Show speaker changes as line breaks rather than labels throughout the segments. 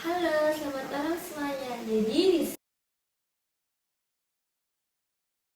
Halo, selamat malam semuanya. Jadi di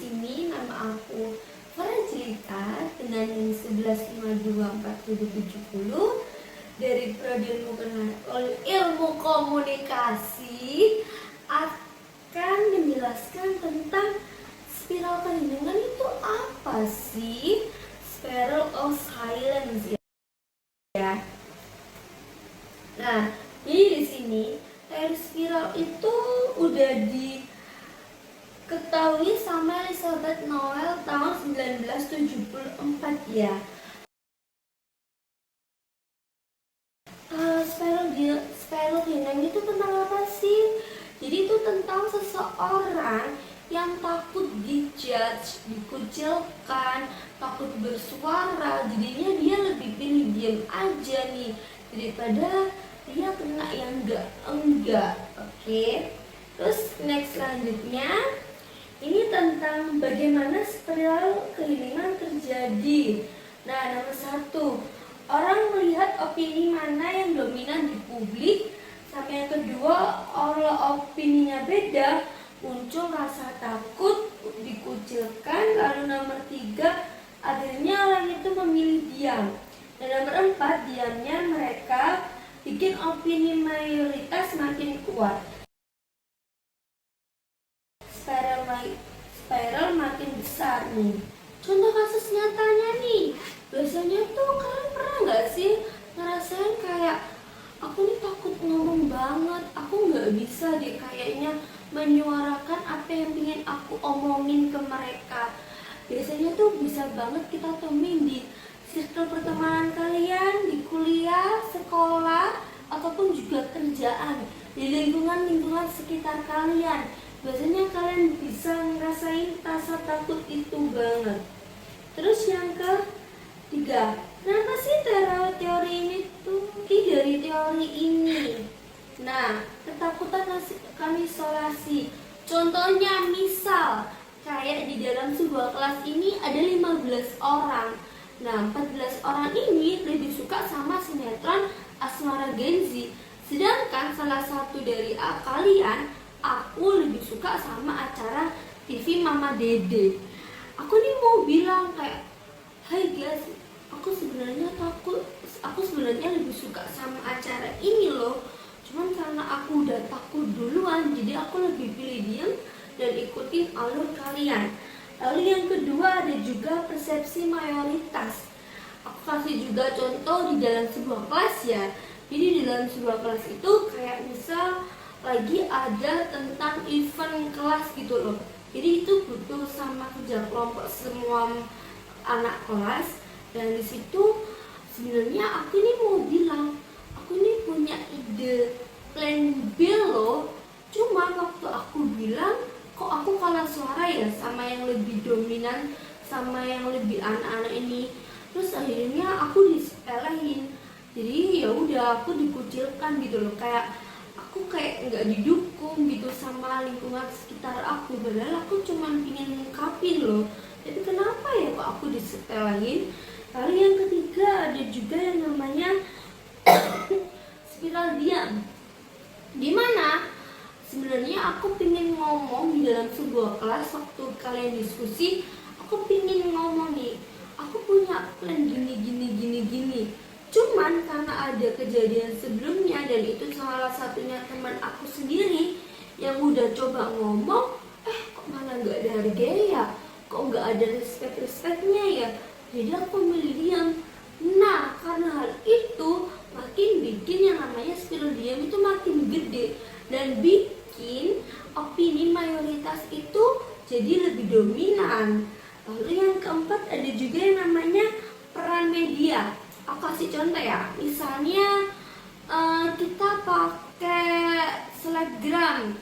sini nama aku Farajilita dengan NIM 11524770 dari Prodi Ilmu Komunikasi akan menjelaskan tentang spiral keheningan itu apa sih? Spiral of silence ya. Nah, jadi di sini teori spiral itu udah diketahui sama Elizabeth Noel tahun 1974 ya. Spiral keheningan itu tentang apa sih? Jadi itu tentang seseorang yang takut dijudge, dikucilkan, takut bersuara. Jadinya dia lebih pilih diam aja nih daripada dia kena yang enggak. Oke. Terus next selanjutnya ini tentang bagaimana spiral keheningan terjadi. Nah, nomor 1, orang melihat opini mana yang dominan di publik. Sama yang kedua, kalau opininya beda, muncul rasa takut, dikucilkan. Lalu nomor 3, akhirnya orang itu memilih diam. Dan nomor 4, diamnya mereka bikin opini mayoritas makin kuat. Spiral makin besar nih. Contoh kasus nyatanya nih, biasanya tuh kalian pernah nggak sih ngerasain kayak aku nih takut ngomong banget, aku nggak bisa deh kayaknya menyuarakan apa yang ingin aku omongin ke mereka. Biasanya tuh bisa banget kita temuin di circle pertemanan kalian, di kuliah, sekolah, ataupun juga kerjaan, di lingkungan sekitar kalian. Biasanya kalian bisa ngerasain rasa takut itu banget. Terus yang ketiga, kenapa sih teori ini tuh dari teori ini? Nah, ketakutan akan isolasi. Contohnya misal kayak di dalam sebuah kelas ini ada 15 orang. Nah, 14 orang ini lebih suka sama sinetron Asmara Genzi. Sedangkan salah satu dari kalian, aku lebih suka sama acara TV Mama Dede. Aku nih mau bilang kayak, hai guys, aku sebenarnya lebih suka sama acara ini loh. Cuman karena aku udah takut duluan, jadi aku lebih pilih diam dan ikutin alur kalian. Lalu yang kedua ada juga persepsi mayoritas. Aku kasih juga contoh di dalam sebuah kelas ya. Jadi di dalam sebuah kelas itu kayak misal lagi ada tentang event kelas gitu loh. Jadi itu butuh sama kerja kelompok semua anak kelas. Dan di situ sebenarnya aku ini mau bilang, aku ini punya ide plan B loh. Cuma waktu aku bilang, kok aku kalah suara ya sama yang lebih dominan, sama yang lebih anak-anak ini. Terus akhirnya aku disepelein. Jadi ya udah aku dikucilkan gitu loh, kayak aku kayak nggak didukung gitu sama lingkungan sekitar aku. Padahal aku cuma pingin ngungkapin loh. Tapi kenapa ya kok aku disepelein? Lalu yang ketiga ada juga yang namanya spiral diam. Dimana sebenarnya aku pingin ngomong di dalam sebuah kelas, waktu kalian diskusi, aku pingin ngomong nih, aku punya plan gini. Cuman karena ada kejadian sebelumnya dan itu salah satunya teman aku sendiri yang udah coba ngomong, kok malah nggak ada harganya ya, kok nggak ada respect-respectnya ya, jadi aku milih diam. Nah, karena hal itu makin bikin yang namanya spiral diam itu makin gede dan bikin opini mayoritas itu jadi lebih dominan. Lalu yang keempat ada juga yang namanya peran media. Aku kasih contoh ya, misalnya kita pakai Selebgram,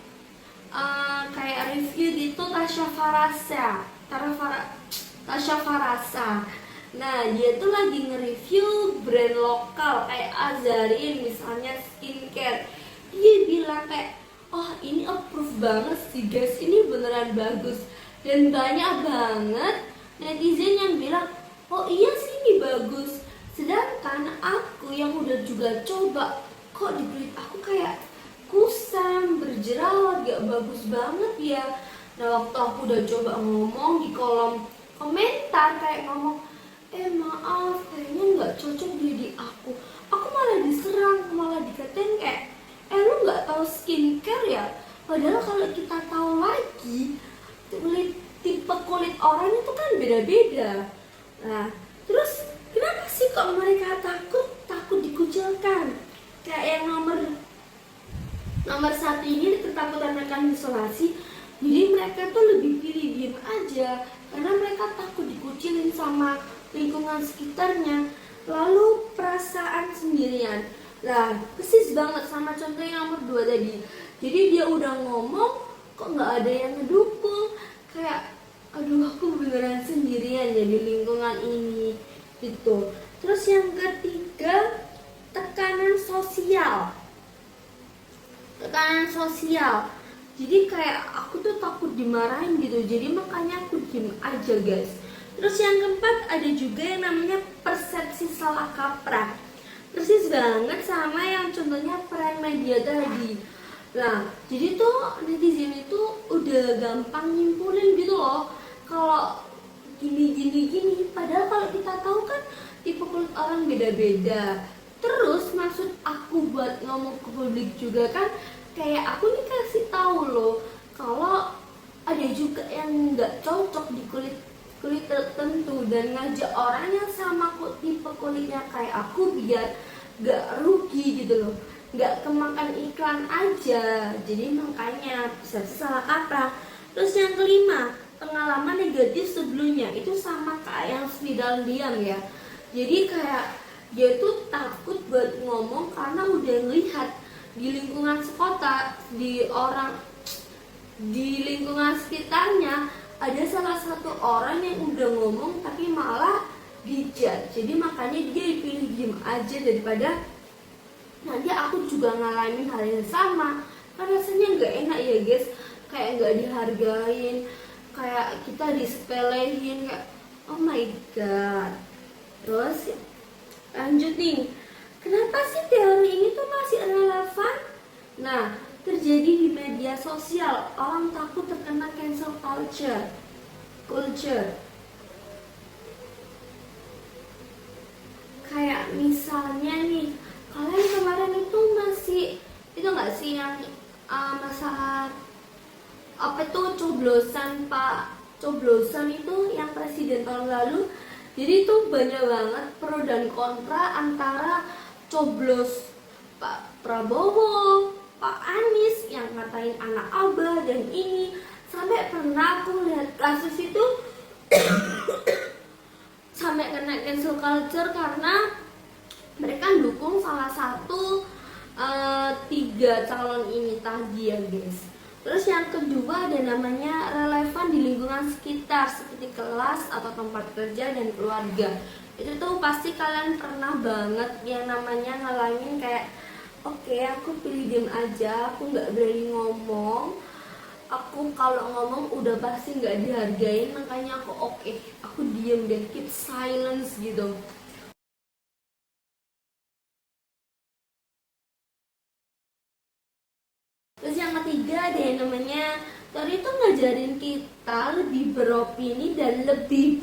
kayak review gitu Tasya Farasa. Nah, dia tuh lagi nge-review brand lokal kayak Azarin misalnya skincare. Dia bilang kayak, oh ini approve banget sih guys, ini beneran bagus. Dan banyak banget netizen yang bilang, oh iya sih ini bagus. Sedangkan aku yang udah juga coba, kok di kulit aku kayak berjerawat, gak bagus banget ya. Nah waktu aku udah coba ngomong di kolom komentar kayak ngomong, maaf kayaknya nggak cocok di aku malah diserang, malah dikatain kayak, lu nggak tahu skincare ya. Padahal kalau kita tahu lagi, tipe kulit orang itu kan beda-beda. Nah terus kenapa sih kok mereka takut dikucilkan? Kayak yang nomor satu ini ketakutan mereka isolasi, jadi mereka tuh lebih pilih diem aja karena mereka takut dikucilin sama lingkungan sekitarnya. Lalu perasaan sendirian, lah persis banget sama contoh yang nomor 2 tadi. Jadi dia udah ngomong kok nggak ada yang ngedukung, kayak aduh aku beneran sendirian ya di lingkungan ini gitu. Terus yang ketiga, tekanan sosial. Jadi kayak aku tuh takut dimarahin gitu, jadi makanya aku diem aja guys. Terus yang keempat, ada juga yang namanya persepsi salah kaprah. Persis banget sama yang contohnya peran media tadi. Nah jadi tuh netizen itu udah gampang nyimpulin gitu loh kalau gini, padahal kalau kita tahu kan tipe kulit orang beda-beda. Terus maksud aku buat ngomong ke publik juga kan, kayak aku nih kasih tahu loh kalau ada juga yang nggak cocok di kulit tertentu, dan ngajak orang yang sama tipe kulitnya kayak aku biar nggak rugi gitu loh, nggak kemakan iklan aja. Jadi makanya bisa salah kaprah. Terus yang kelima, pengalaman negatif sebelumnya, itu sama kayak yang Spidal diam ya. Jadi kayak dia tuh takut buat ngomong karena udah ngelihat di lingkungan sekota, di lingkungan sekitarnya ada salah satu orang yang udah ngomong tapi malah dijat. Jadi makanya dia pilih diem aja daripada nanti aku juga ngalamin hal yang sama. Kan rasanya nggak enak ya guys, kayak nggak dihargain, kayak kita disepelehin, kayak oh my god. Terus lanjut nih, kenapa sih teori ini tuh masih relevan? Nah, terjadi di media sosial, orang takut terkena cancel culture. Kayak misalnya nih, kalian kemarin itu masih itu nggak sih yang masalah apa tuh coblosan itu yang presiden tahun lalu. Jadi itu banyak banget pro dan kontra antara coblos Pak Prabowo, Pak Anies yang ngatain anak abah dan ini. Sampai pernah aku lihat kasus itu sampai kena cancel culture karena mereka dukung salah satu 3 calon ini tadi ya guys. Terus yang kedua ada namanya relevan di lingkungan sekitar seperti kelas atau tempat kerja dan keluarga. Itu tuh pasti kalian pernah banget yang namanya ngalamin kayak oke, aku pilih diem aja, aku nggak berani ngomong. Aku kalau ngomong udah pasti nggak dihargain, makanya aku diem dan keep silence gitu. Terus yang ketiga ada yang namanya teori itu ngajarin kita lebih beropini dan lebih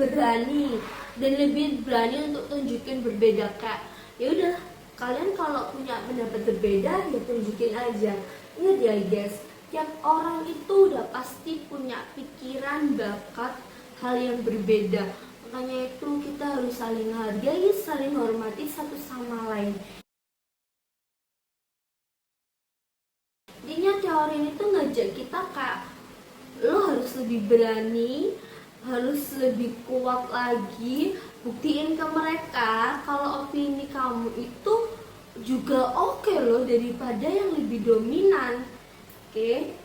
berani untuk tunjukin berbeda. Kayak ya udah, kalian kalau punya pendapat berbeda ya tunjukin aja. Ingat ya guys, tiap orang itu udah pasti punya pikiran, bakat, hal yang berbeda. Makanya itu kita harus saling hargai, saling hormati satu sama lain. Intinya teori ini tuh ngajak kita kayak lo harus lebih berani, harus lebih kuat lagi, buktiin ke mereka kalau opini kamu itu juga oke loh daripada yang lebih dominan. Oke.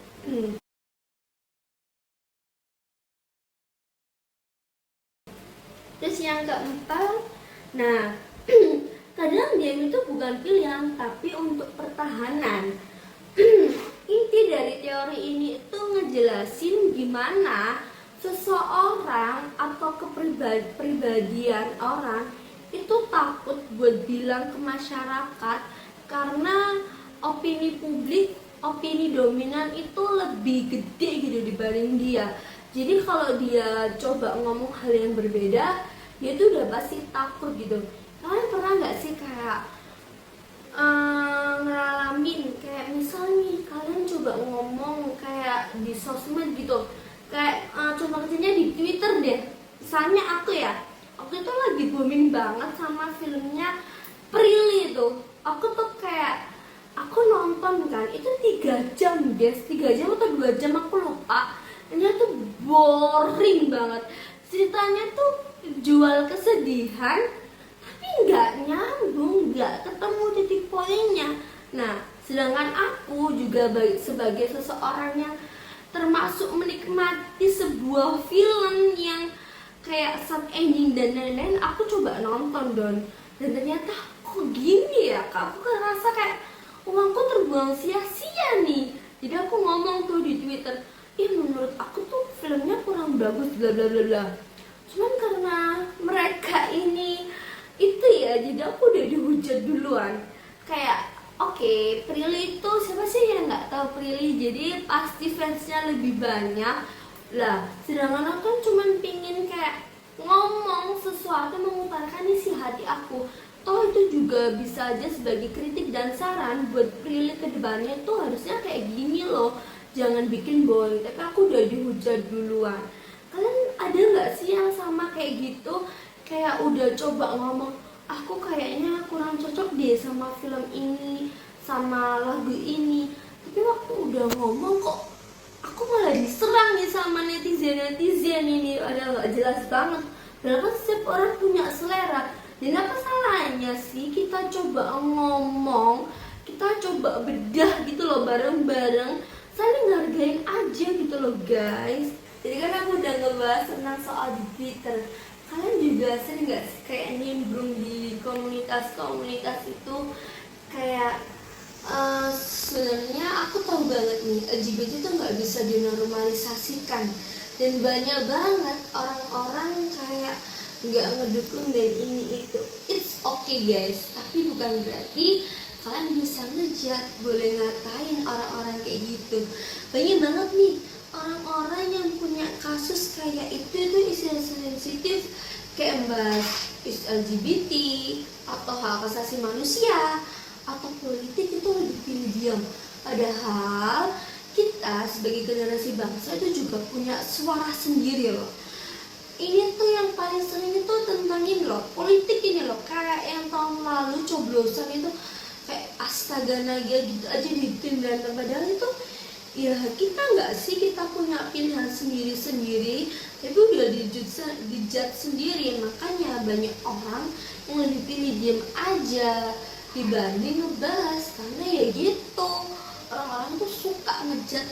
Terus yang keempat, nah kadang diam itu bukan pilihan tapi untuk pertahanan. Inti dari teori ini itu ngejelasin gimana seseorang atau kepribadian orang itu takut buat bilang ke masyarakat karena opini publik opini dominan itu lebih gede gitu dibanding dia. Jadi kalau dia coba ngomong hal yang berbeda, dia tuh udah pasti takut gitu. Kalian pernah nggak sih kayak ngalamin kayak misalnya kalian coba ngomong kayak di sosmed gitu, kayak contoh kecilnya di Twitter deh. Misalnya aku ya, waktu itu lagi booming banget sama filmnya Prilly tuh. Aku tuh kayak aku nonton kan itu 3 jam guys, 3 jam atau 2 jam aku lupa. Ini tuh boring banget, ceritanya tuh jual kesedihan tapi nggak nyambung, nggak ketemu titik poinnya. Nah, sedangkan aku juga sebagai seseorang yang termasuk menikmati sebuah film yang kayak sad ending dan lain-lain, aku coba nonton dan ternyata kok gini ya kak, aku ngerasa kayak uangku terbuang sia-sia nih. Jadi aku ngomong tuh di Twitter, ih menurut aku tuh filmnya kurang bagus bla bla bla bla. Cuman karena mereka ini itu ya, jadi aku udah dihujat duluan. Kayak oke, Prilly itu siapa sih yang nggak tahu Prilly? Jadi pasti fansnya lebih banyak lah. Sedangkan aku kan cuman pingin kayak ngomong sesuatu, mengutarakan isi hati aku. Toh itu juga bisa aja sebagai kritik dan saran buat Prilly kedepannya tuh harusnya kayak gini loh. Jangan bikin boy. Tapi aku udah dihujat duluan. Kalian ada nggak sih yang sama kayak gitu? Kayak udah coba ngomong, aku kayaknya kurang cocok deh sama film ini, sama lagu ini. Tapi waktu udah ngomong kok aku malah diserang nih sama netizen ini. Ada nggak jelas banget. Padahal kan setiap orang punya selera. Dan apa salahnya sih kita coba ngomong, kita coba bedah gitu loh bareng-bareng, saling hargain aja gitu loh guys. Jadi kan aku udah ngebahas tentang soal di Twitter. Kalian juga sering gak sih kayak nimbrung di komunitas-komunitas itu kayak sebenarnya aku tahu banget nih LGBT itu nggak bisa dinormalisasikan dan banyak banget orang-orang kayak nggak ngedukung dan ini itu. It's okay guys, tapi bukan berarti kalian bisa ngejat, boleh ngatain orang-orang kayak gitu. Banyak banget nih orang-orang yang punya kasus kayak itu isu sensitif kayak membahas isu LGBT atau hak asasi manusia atau politik itu lebih pilih diam. Padahal kita sebagai generasi bangsa itu juga punya suara sendiri loh. Ini tuh yang paling sering itu tentang ini loh, politik ini loh. Kayak yang tahun lalu coblosan itu kayak astaga naga gitu aja dibikin berantem. Padahal itu ya kita nggak sih, kita punya pilihan sendiri-sendiri tapi udah dijudge sendiri. Makanya banyak orang yang lebih pilih diam aja dibanding ngebahas, karena ya gitu, orang-orang tuh suka ngejat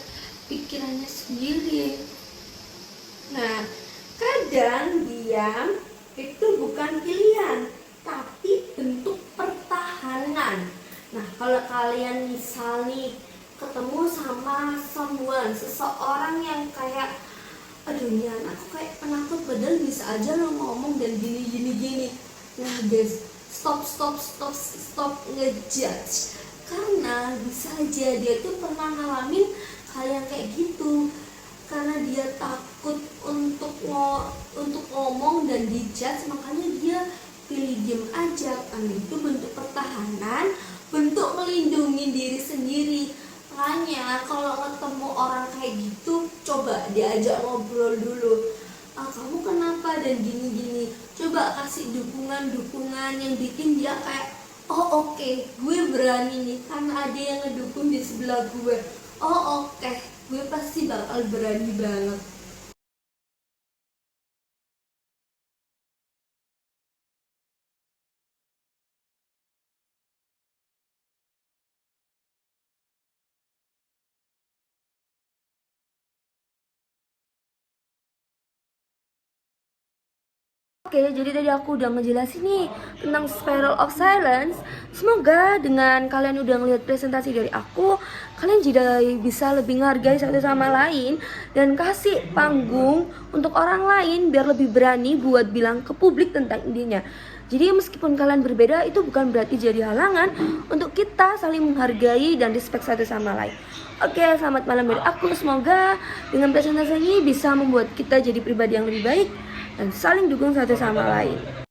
pikirannya sendiri. Nah, kadang diam itu bukan pilihan tapi bentuk pertahanan. Nah, kalau kalian misal nih ketemu sama seseorang yang kayak aduh ini anakku kayak penakut padahal bisa aja lo ngomong dan gini. Nah guys, stop ngejudge, karena bisa aja dia tuh pernah ngalamin hal yang kayak gitu. Karena dia takut untuk ngomong dan dijudge, makanya dia pilih diem aja. Karena itu bentuk pertahanan, bentuk melindungi diri sendiri. Makanya kalau ketemu orang kayak gitu, coba diajak ngobrol dulu. Kamu kenapa dan gini. Coba kasih dukungan yang bikin dia kayak, oh oke, gue berani nih karena ada yang ngedukung di sebelah gue. Oh oke, gue pasti bakal berani banget. Oke, jadi tadi aku udah ngejelasin nih tentang Spiral of Silence. Semoga dengan kalian udah ngeliat presentasi dari aku, kalian jadi bisa lebih menghargai satu sama lain dan kasih panggung untuk orang lain biar lebih berani buat bilang ke publik tentang idenya. Jadi meskipun kalian berbeda, itu bukan berarti jadi halangan untuk kita saling menghargai dan respect satu sama lain. Oke, selamat malam dari aku. Semoga dengan presentasi ini bisa membuat kita jadi pribadi yang lebih baik dan saling dukung satu sama lain.